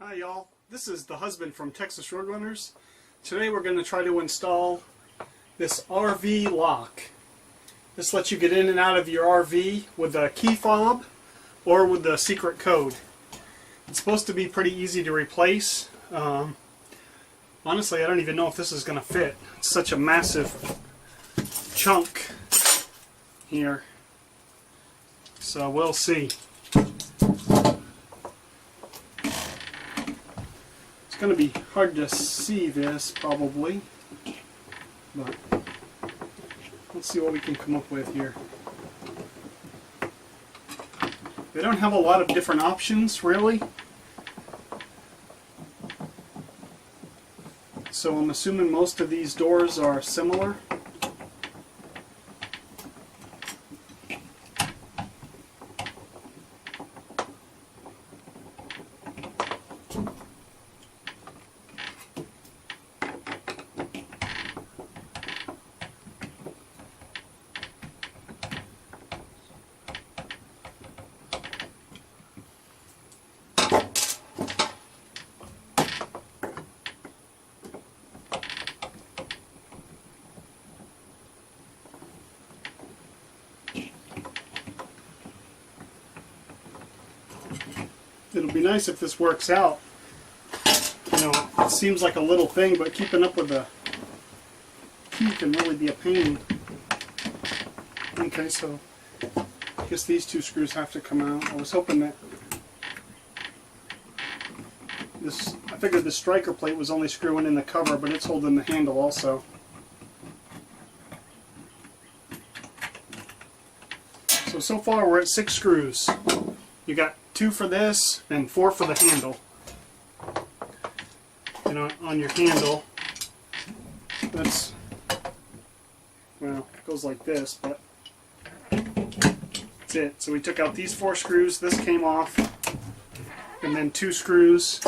Hi y'all, this is the husband from Texas Roadrunners. Today we're going to try to install this RV lock. This lets you get in and out of your RV with a key fob or with the secret code. It's supposed to be pretty easy to replace. Honestly, I don't even know if this is going to fit. It's such a massive chunk here. So we'll see. It's going to be hard to see this probably, but let's see what we can come up with here. They don't have a lot of different options really, so I'm assuming most of these doors are similar. It'll be nice if this works out. You know, it seems like a little thing, but keeping up with the key can really be a pain. Okay, so I guess these two screws have to come out. I was hoping that I figured the striker plate was only screwing in the cover, but it's holding the handle also. So far we're at 6 screws. You got 2 for this and 4 for the handle. And on your handle, that's, well, it goes like this, but that's it. So we took out these 4 screws, this came off, and then 2 screws.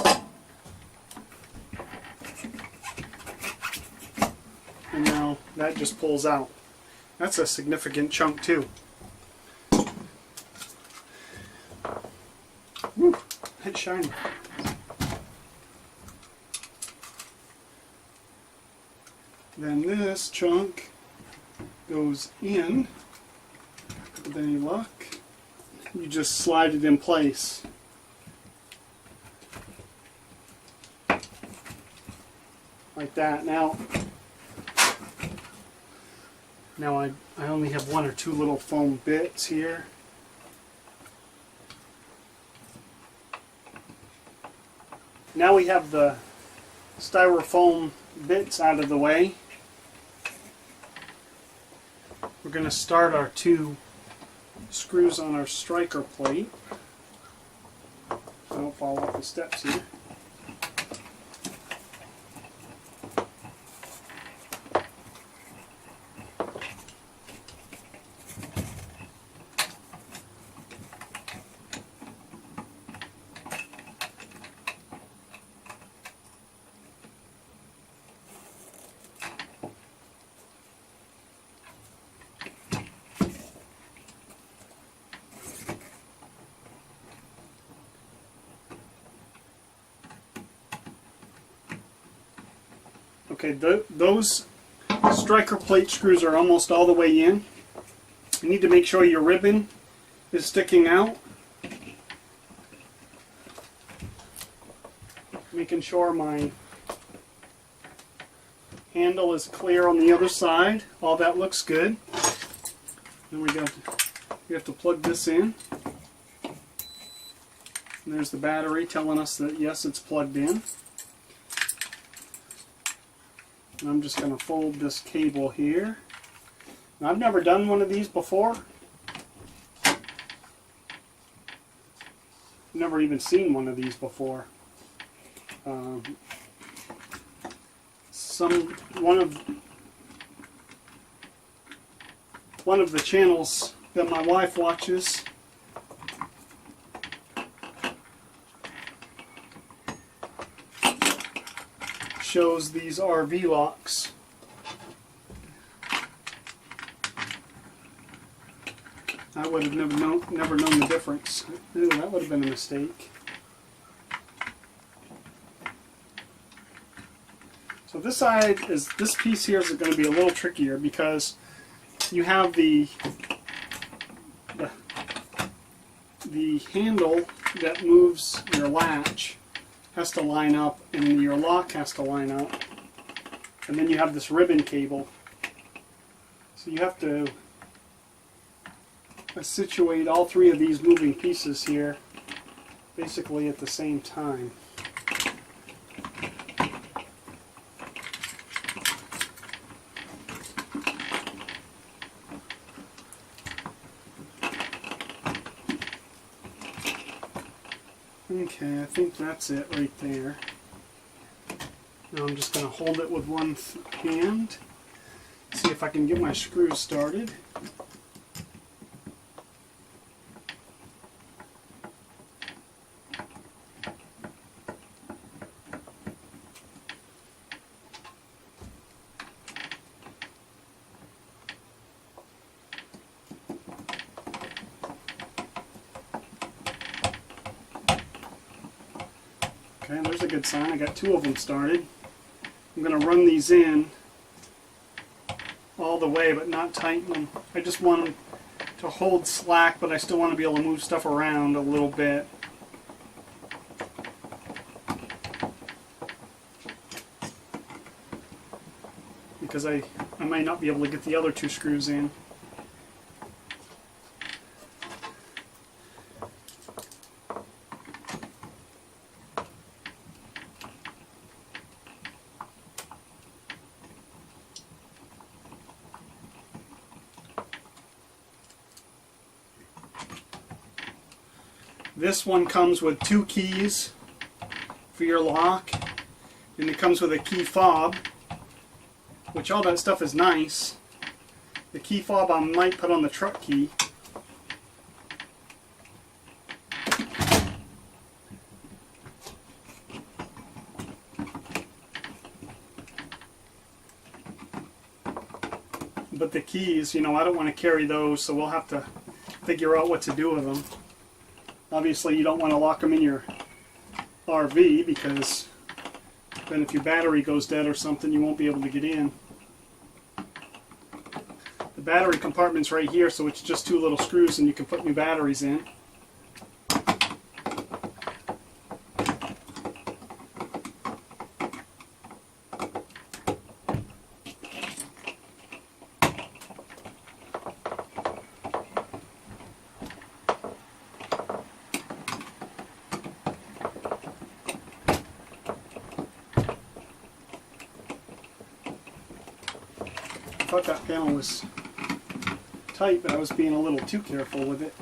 And now that just pulls out. That's a significant chunk too. Woo, it's shiny. Then this chunk goes in with any luck. You just slide it in place. Like that. Now I only have 1 or 2 little foam bits here. Now we have the styrofoam bits out of the way. We're going to start our 2 screws on our striker plate. So don't fall off the steps here. Okay, those striker plate screws are almost all the way in. You need to make sure your ribbon is sticking out. Making sure my handle is clear on the other side. All that looks good. Then we have to plug this in. And there's the battery telling us that yes, it's plugged in. And I'm just going to fold this cable here. Now, I've never done one of these before. Never even seen one of these before. One of the channels that my wife watches shows these RV locks. I would have never known the difference. Ooh, that would have been a mistake. So this side is, this piece here is going to be a little trickier because you have the handle that moves your latch has to line up, and your lock has to line up, and then you have this ribbon cable. So you have to situate all three of these moving pieces here basically at the same time. Okay, I think that's it right there. Now I'm just going to hold it with one hand, see if I can get my screws started. Okay, there's a good sign. I got two of them started. I'm going to run these in all the way, but not tighten them. I just want them to hold slack, but I still want to be able to move stuff around a little bit. Because I might not be able to get the other two screws in. This one comes with two keys for your lock, and it comes with a key fob, which all that stuff is nice. The key fob I might put on the truck key. But the keys, you know, I don't want to carry those, so we'll have to figure out what to do with them. Obviously, you don't want to lock them in your RV because then if your battery goes dead or something, you won't be able to get in. The battery compartment's right here, so it's just two little screws and you can put new batteries in. I thought that panel was tight, but I was being a little too careful with it.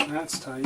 That's tight.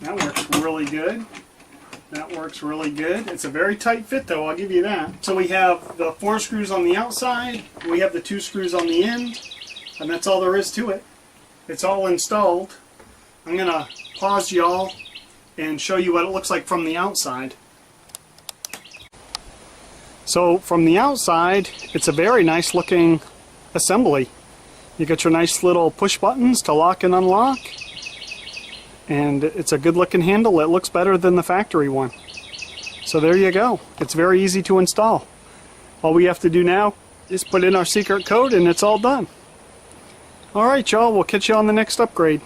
That works really good. That works really good. It's a very tight fit though, I'll give you that. So we have the 4 screws on the outside, we have the 2 screws on the end, and that's all there is to it. It's all installed. I'm going to pause y'all and show you what it looks like from the outside. So from the outside, it's a very nice looking assembly. You got your nice little push buttons to lock and unlock. And it's a good looking handle. It looks better than the factory one. So there you go. It's very easy to install. All we have to do now is put in our secret code and it's all done. Alright y'all, we'll catch you on the next upgrade.